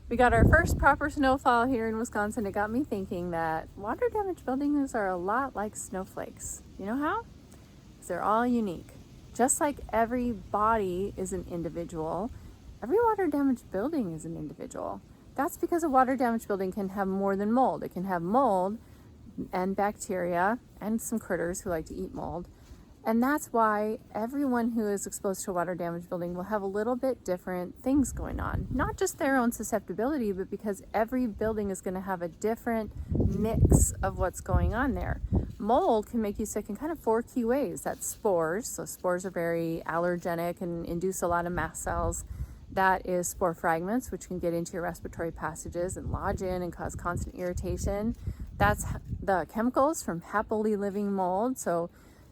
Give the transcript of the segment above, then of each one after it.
We got our first proper snowfall here in Wisconsin. It got me thinking that water damaged buildings are a lot like snowflakes. You know how? 'Cause they're all unique. Just like every body is an individual, every water damaged building is an individual. That's because a water damaged building can have more than mold. It can have mold and bacteria and some critters who like to eat mold. And that's why everyone who is exposed to a water damaged building will have a little bit different things going on. Not just their own susceptibility, but because every building is going to have a different mix of what's going on there. Mold can make you sick in kind of 4 key ways. That's spores. So spores are very allergenic and induce a lot of mast cells. That is spore fragments, which can get into your respiratory passages and lodge in and cause constant irritation. That's the chemicals from happily living mold. So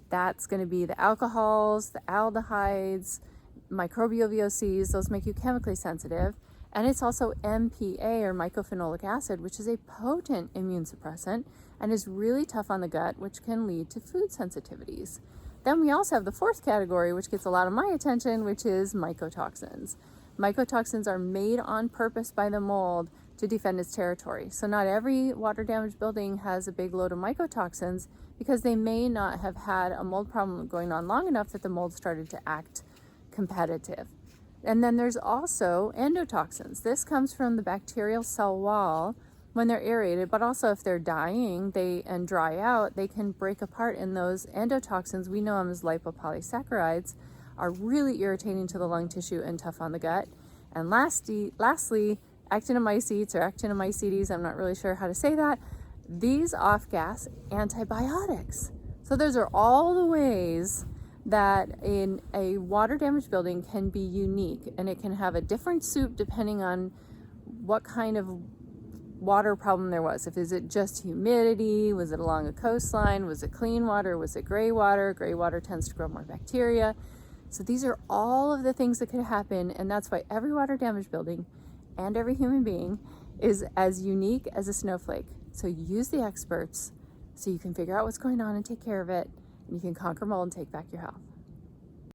that's going to be the alcohols, the aldehydes, microbial VOCs. Those make you chemically sensitive. And it's also MPA, or mycophenolic acid, which is a potent immune suppressant and is really tough on the gut, which can lead to food sensitivities. Then we also have the fourth category, which gets a lot of my attention, which is mycotoxins. Mycotoxins are made on purpose by the mold to defend its territory. So not every water damaged building has a big load of mycotoxins because they may not have had a mold problem going on long enough that the mold started to act competitive. And then there's also endotoxins. This comes from the bacterial cell wall when they're aerated, but also if they're dying and dry out, they can break apart, and those endotoxins, we know them as lipopolysaccharides, are really irritating to the lung tissue and tough on the gut. And lastly, actinomycetes or actinomycetes, I'm not really sure how to say that, these off-gas antibiotics. So those are all the ways that in a water damaged building can be unique, and it can have a different soup depending on what kind of water problem there was. Is it just humidity? Was it along a coastline? Was it clean water? Was it gray water? Gray water tends to grow more bacteria. So these are all of the things that could happen, and that's why every water damaged building and every human being is as unique as a snowflake. So use the experts so you can figure out what's going on and take care of it, and you can conquer mold and take back your health.